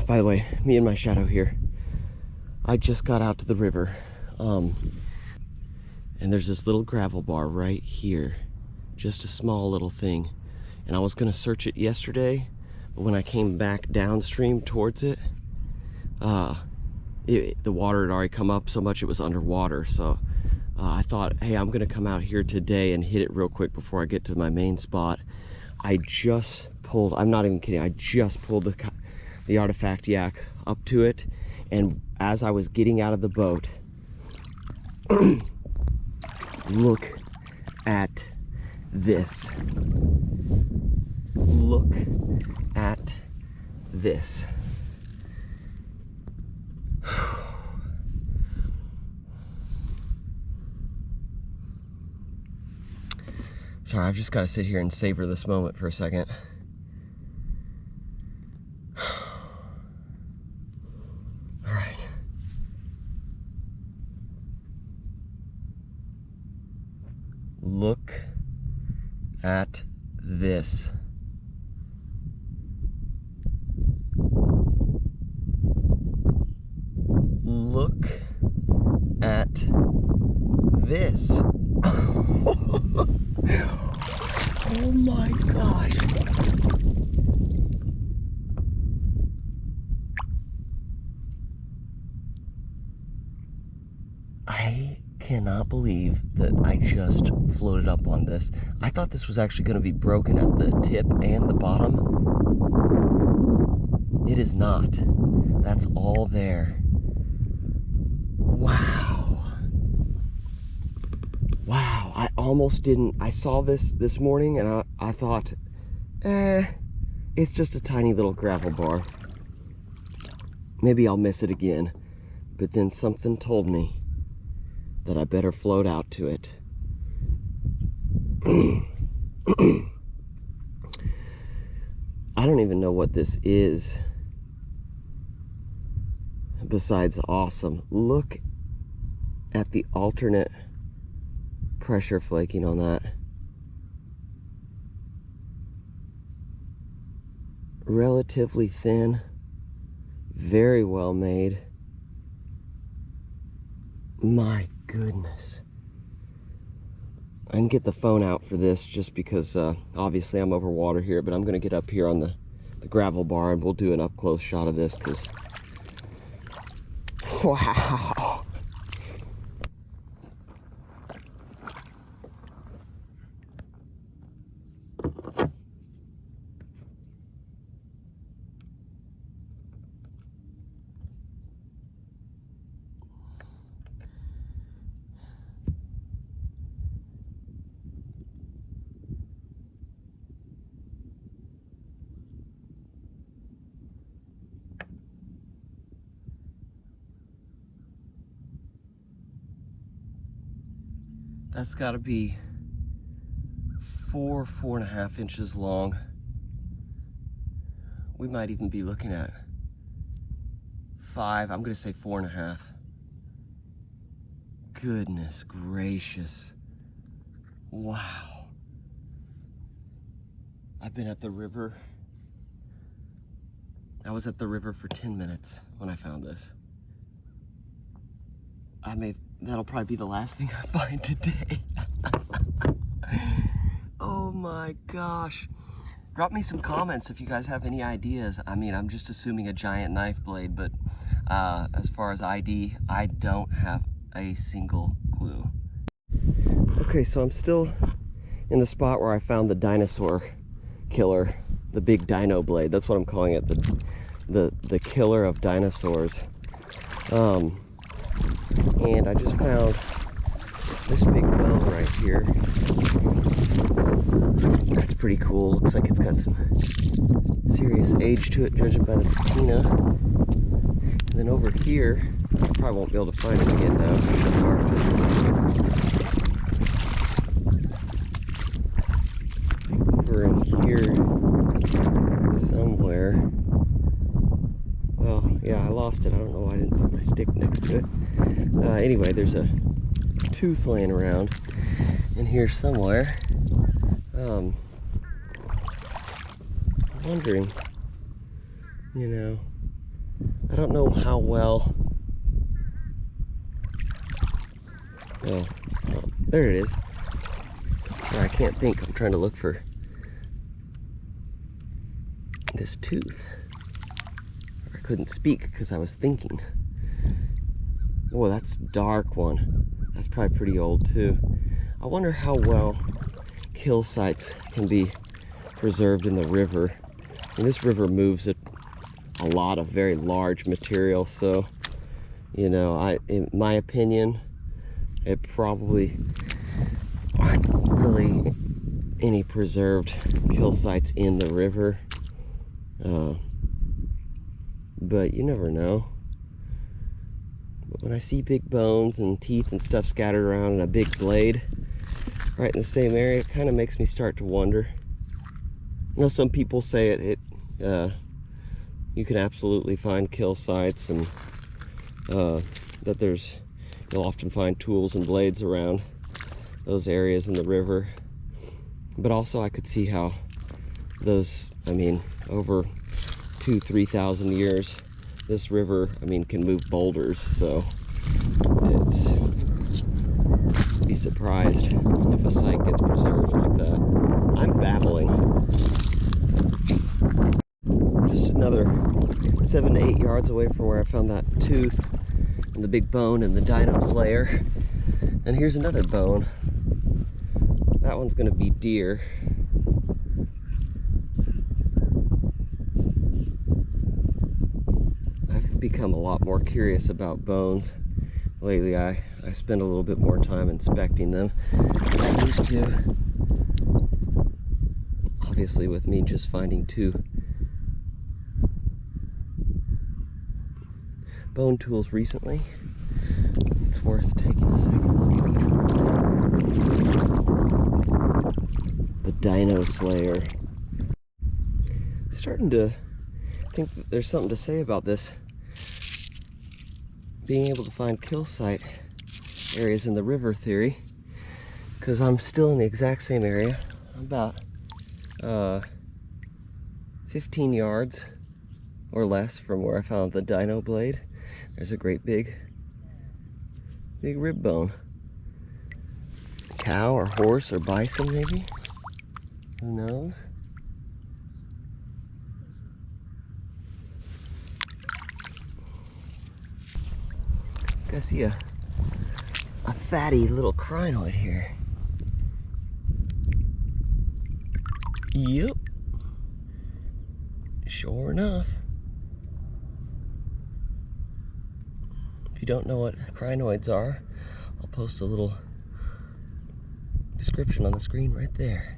By the way, me and my shadow here. I just got out to the river. And there's this little gravel bar right here. Just a small little thing. And I was gonna search it yesterday, but when I came back downstream towards it, the water had already come up so much it was underwater. So I thought, hey, I'm gonna come out here today and hit it real quick before I get to my main spot. I just pulled, I'm not even kidding, I just pulled the artifact yak up to it, and as I was getting out of the boat, look at this. Look at this. Sorry, I've just got to sit here and savor this moment for a second. All right. Look at this. Look at this. Oh my gosh. I cannot believe that I just floated up on this. I thought this was actually going to be broken at the tip and the bottom. It is not. That's all there. Wow. Wow, I almost didn't. I saw this morning and I thought, it's just a tiny little gravel bar. Maybe I'll miss it again. But then something told me that I better float out to it. I don't even know what this is besides awesome. Look at the alternate pressure flaking on that. Relatively thin, very well made. My goodness. I can get the phone out for this just because obviously I'm over water here, but I'm gonna get up here on the gravel bar and we'll do an up close shot of this because wow. That's got to be 4.5 inches long. We might even be looking at 5. I'm going to say 4.5. Goodness gracious. Wow. I've been at the river. I was at the river for 10 minutes when I found this. That'll probably be the last thing I find today. Oh my gosh. Drop me some comments if you guys have any ideas. I mean, I'm just assuming a giant knife blade, but as far as ID, I don't have a single clue. Okay, so I'm still in the spot where I found the dinosaur killer, the big dino blade. That's what I'm calling it, the killer of dinosaurs. And I just found this big bone right here. That's pretty cool. Looks like it's got some serious age to it, judging by the patina. And then over here, I probably won't be able to find it again now. Over in here somewhere. Well, yeah, I lost it. I don't know why I didn't put my stick next to it. Anyway, there's a tooth laying around in here somewhere. I'm wondering, you know, I don't know how well. Oh, there it is. Sorry, I can't think. I'm trying to look for this tooth. I couldn't speak because I was thinking. Oh, that's a dark one. That's probably pretty old too. I wonder how well kill sites can be preserved in the river. And this river moves a lot of very large material, so you know, in my opinion, it probably aren't really any preserved kill sites in the river, but you never know. But when I see big bones and teeth and stuff scattered around and a big blade right in the same area, it kind of makes me start to wonder. You know, some people say you can absolutely find kill sites, and that you'll often find tools and blades around those areas in the river. But also I could see how those, I mean, over 2,000–3,000 years, this river, I mean, can move boulders, so be surprised if a site gets preserved like that. I'm babbling. Just another 7 to 8 yards away from where I found that tooth and the big bone and the Dino Slayer. And here's another bone. That one's gonna be deer. I've become a lot more curious about bones lately. I spend a little bit more time inspecting them than I used to. Obviously, with me just finding 2 bone tools recently, it's worth taking a second look at each one. The Dino Slayer. Starting to think that there's something to say about this being able to find kill site areas in the river theory, because I'm still in the exact same area. I'm about 15 yards or less from where I found the Dino blade. There's a great big rib bone. Cow or horse or bison maybe? Who knows? I see a fatty little crinoid here. Yep. Sure enough. If you don't know what crinoids are, I'll post a little description on the screen right there.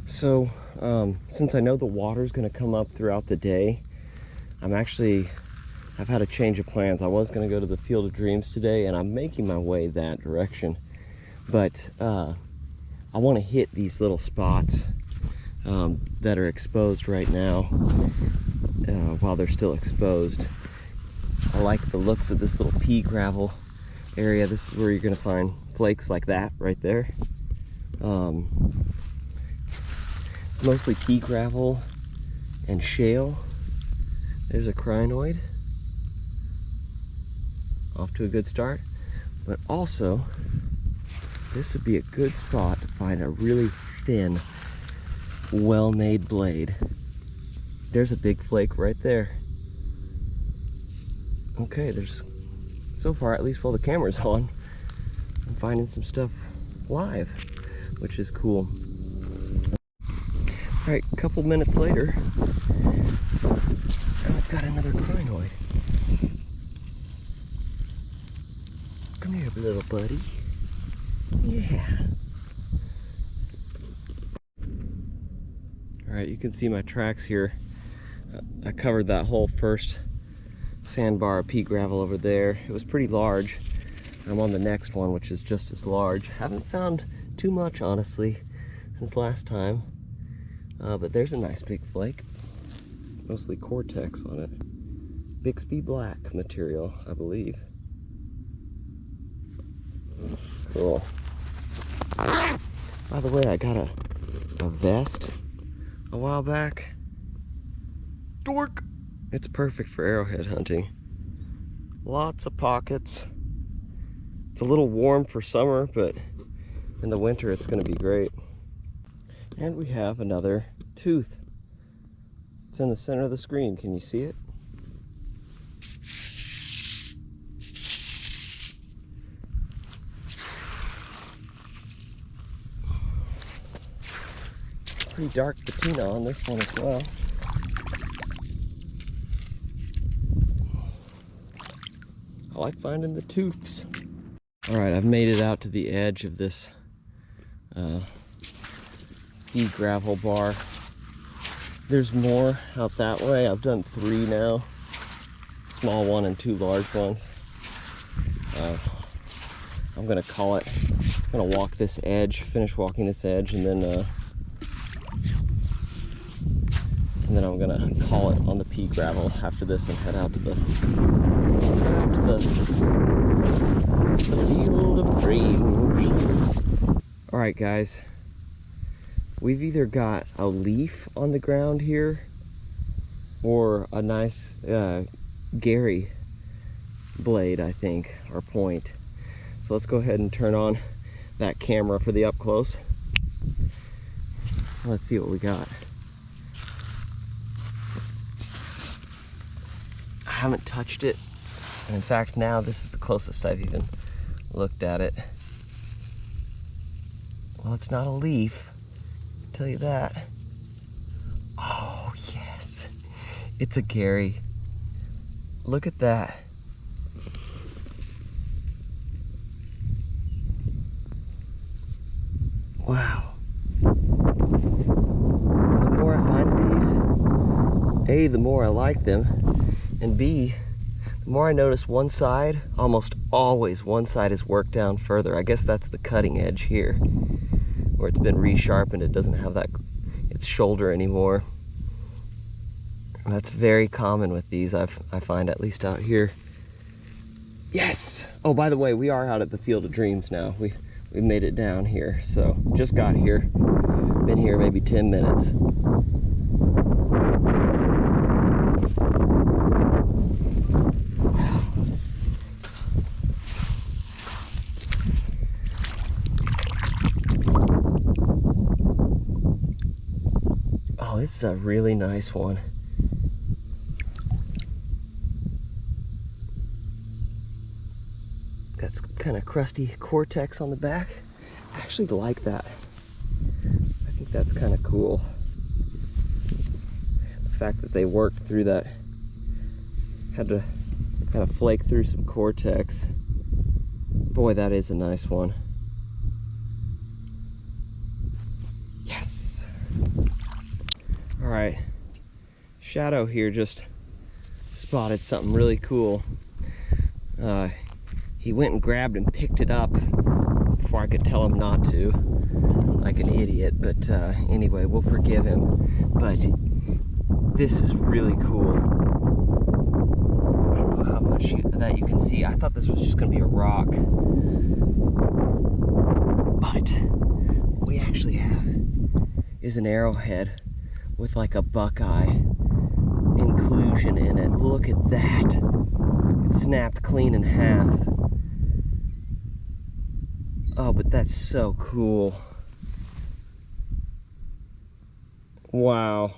So, since I know the water's gonna come up throughout the day, I've had a change of plans. I was gonna go to the Field of Dreams today, and I'm making my way that direction. But I wanna hit these little spots that are exposed right now while they're still exposed. I like the looks of this little pea gravel area. This is where you're gonna find flakes like that right there. It's mostly pea gravel and shale. There's a crinoid. Off to a good start. But also, this would be a good spot to find a really thin, well-made blade. There's a big flake right there. Okay, so far, at least while the camera's on, I'm finding some stuff live, which is cool. All right, a couple minutes later, I've got another crinoid. Come here, little buddy. Yeah. All right, you can see my tracks here. I covered that whole first sandbar of pea gravel over there. It was pretty large. I'm on the next one, which is just as large. Haven't found too much, honestly, since last time. But there's a nice big flake. Mostly cortex on it. Bixby black material, I believe. Cool. By the way, I got a vest a while back. Dork! It's perfect for arrowhead hunting. Lots of pockets. It's a little warm for summer, but in the winter it's going to be great. And we have another tooth. It's in the center of the screen. Can you see it? Pretty dark patina on this one as well. I like finding the tooths. All right, I've made it out to the edge of this pea gravel bar. There's more out that way. I've done 3 now. Small one and 2 large ones. I'm gonna call it. I'm gonna walk this edge, finish walking this edge, and then I'm gonna call it on the pea gravel after this and head out to the field of dreams. All right, guys. We've either got a leaf on the ground here or a nice Gary blade, I think, or point. So let's go ahead and turn on that camera for the up close. Let's see what we got. I haven't touched it. And in fact, now this is the closest I've even looked at it. Well, it's not a leaf. Tell you that. Oh yes, it's a Gary. Look at that. Wow. The more I find these, A, the more I like them, and B, the more I notice one side, almost always one side is worked down further. I guess that's the cutting edge here, where it's been resharpened. It doesn't have that its shoulder anymore. That's very common with these, I find, at least out here. Yes! Oh, by the way, we are out at the Field of Dreams now. We made it down here, so just got here. Been here maybe 10 minutes. Oh, this is a really nice one. Got some kind of crusty cortex on the back. I actually like that. I think that's kind of cool. The fact that they worked through that, had to kind of flake through some cortex. Boy, that is a nice one. Yes! All right, Shadow here just spotted something really cool. He went and grabbed and picked it up before I could tell him not to, like an idiot, but anyway, we'll forgive him. But this is really cool. I don't know how much that you can see. I thought this was just gonna be a rock, but what we actually have is an arrowhead with like a buckeye inclusion in it. Look at that. It snapped clean in half. Oh, but that's so cool. Wow.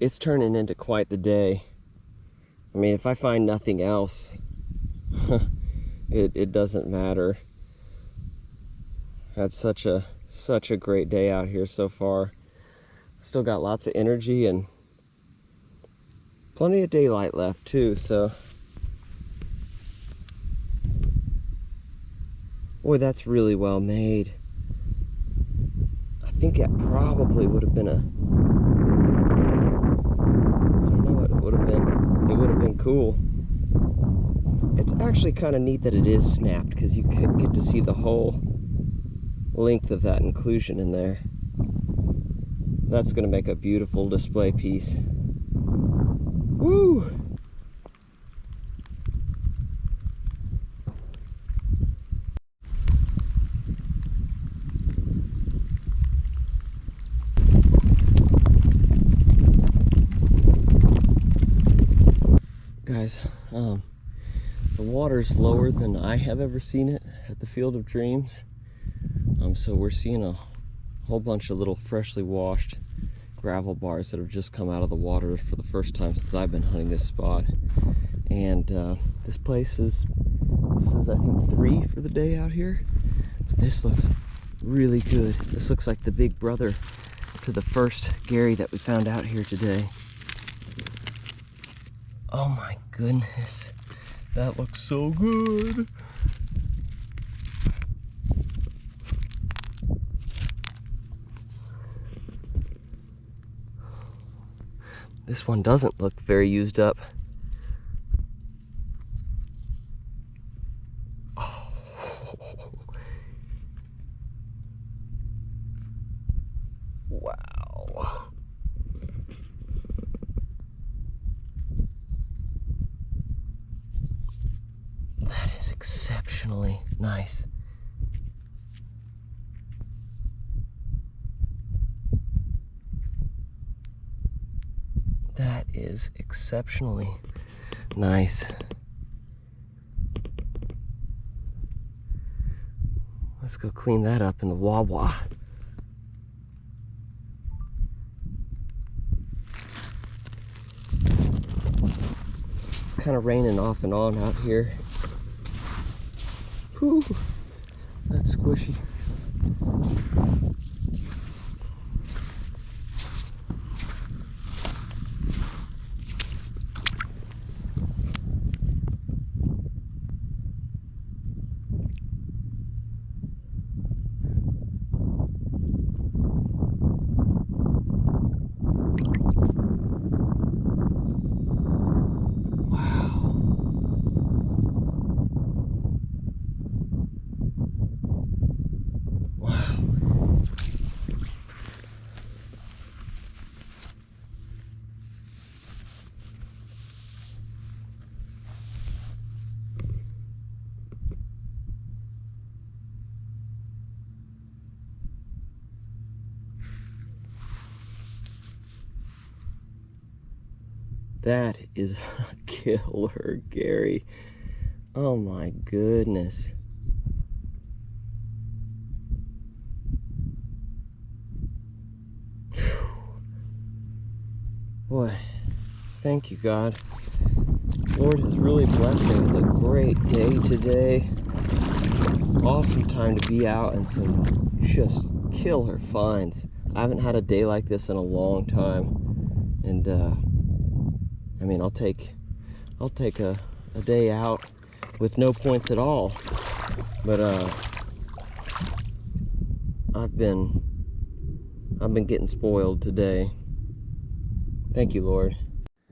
It's turning into quite the day. I mean, if I find nothing else, it doesn't matter. Had such a great day out here so far. Still got lots of energy and plenty of daylight left too, so. Boy, that's really well made. I think it probably would have been a, I don't know what it would have been. It would have been cool. It's actually kind of neat that it is snapped, because you get to see the whole length of that inclusion in there. That's going to make a beautiful display piece. Woo! guys. The water's lower than I have ever seen it at the Field of Dreams. So we're seeing a whole bunch of little freshly washed gravel bars that have just come out of the water for the first time since I've been hunting this spot. And this place is I think 3 for the day out here. But this looks really good. This looks like the big brother to the first Gary that we found out here today. Oh my goodness, that looks so good. This one doesn't look very used up. Oh. Wow. That is exceptionally nice. That is exceptionally nice. Let's go clean that up in the Wawa. It's kind of raining off and on out here. Whew, that's squishy. That is a killer, Gary. Oh my goodness. Whew. Boy, thank you, God. Lord has really blessed me with a great day today. Awesome time to be out and some just killer finds. I haven't had a day like this in a long time. And I mean, I'll take a day out with no points at all, but I've been getting spoiled today. Thank you, Lord.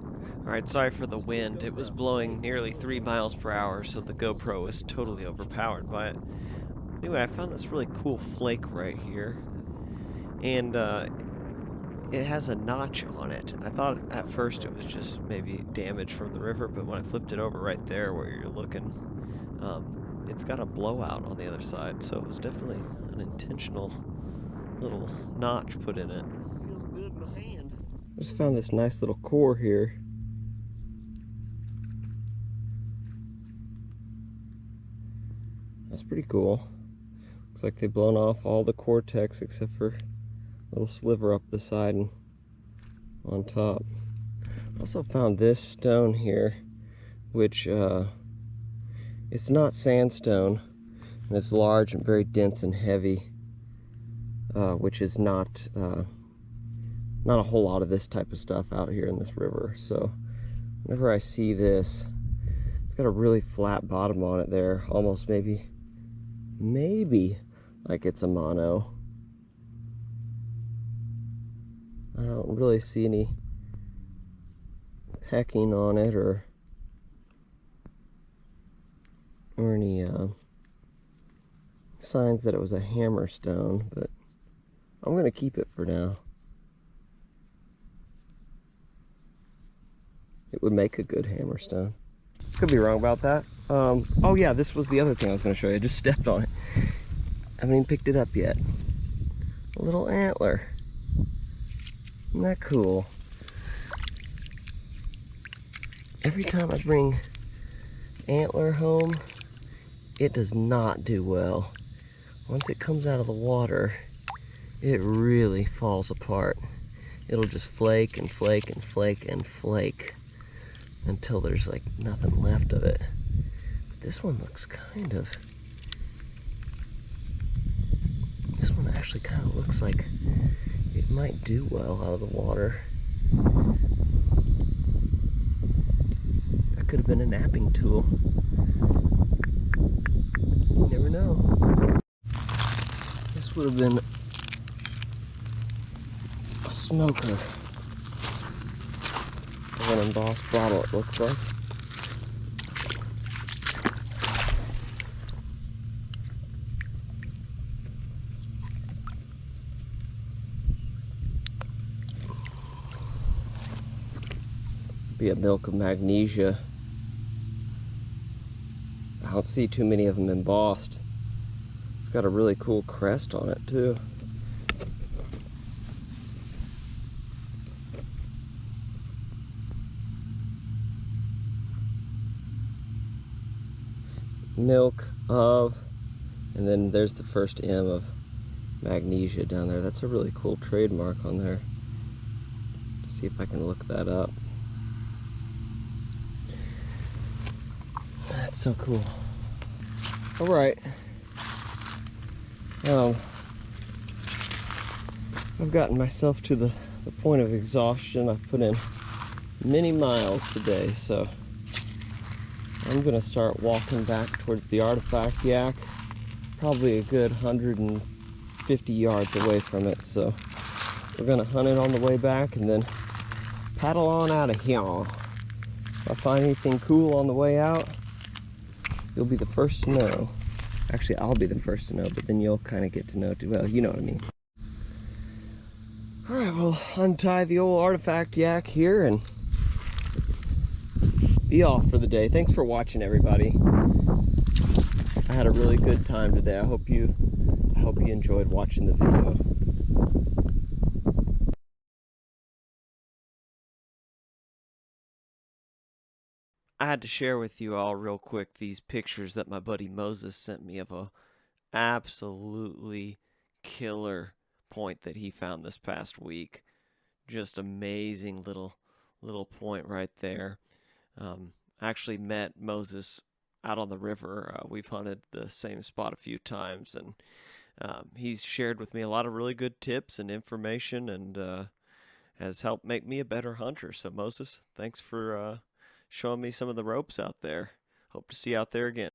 All right, sorry for the wind. It was blowing nearly 3 miles per hour, so the GoPro was totally overpowered by it. Anyway, I found this really cool flake right here, and it has a notch on it. I thought at first it was just maybe damage from the river, but when I flipped it over right there where you're looking, it's got a blowout on the other side, so it was definitely an intentional little notch put in it. Feels good in my hand. I just found this nice little core here. That's pretty cool. Looks like they've blown off all the cortex except for little sliver up the side and on top. Also found this stone here, which it's not sandstone, and it's large and very dense and heavy, which is not a whole lot of this type of stuff out here in this river. So whenever I see this, it's got a really flat bottom on it there, almost maybe like it's a mono. I don't really see any pecking on it or any signs that it was a hammerstone, but I'm going to keep it for now. It would make a good hammerstone. Could be wrong about that. Oh yeah, this was the other thing I was going to show you. I just stepped on it. I haven't even picked it up yet. A little antler. Isn't that cool? every time I bring antler home, it does not do well. Once it comes out of the water, it really falls apart. It'll just flake and flake and flake and flake until there's like nothing left of it. But this one looks this one actually kind of looks like it might do well out of the water. That could have been a napping tool. You never know. This would have been a smoker of an embossed bottle, it looks like. Be a milk of magnesia. I don't see too many of them embossed. It's got a really cool crest on it too. Milk of, and then there's the first M of magnesia down there. That's a really cool trademark on there. Let's see if I can look that up. That's so cool. All right. I've gotten myself to the point of exhaustion. I've put in many miles today, so I'm gonna start walking back towards the artifact yak, probably a good 150 yards away from it. So we're gonna hunt it on the way back and then paddle on out of here. If I find anything cool on the way out, you'll be the first to know. Actually, I'll be the first to know, but then you'll kind of get to know too. Well, you know what I mean. All right, we'll untie the old artifact yak here and be off for the day. Thanks for watching, everybody. I had a really good time today. I hope you enjoyed watching the video. I had to share with you all real quick these pictures that my buddy Moses sent me of a absolutely killer point that he found this past week. Just amazing little point right there. I actually met Moses out on the river. We've hunted the same spot a few times, and he's shared with me a lot of really good tips and information, and has helped make me a better hunter. So Moses, thanks for showing me some of the ropes out there. Hope to see you out there again.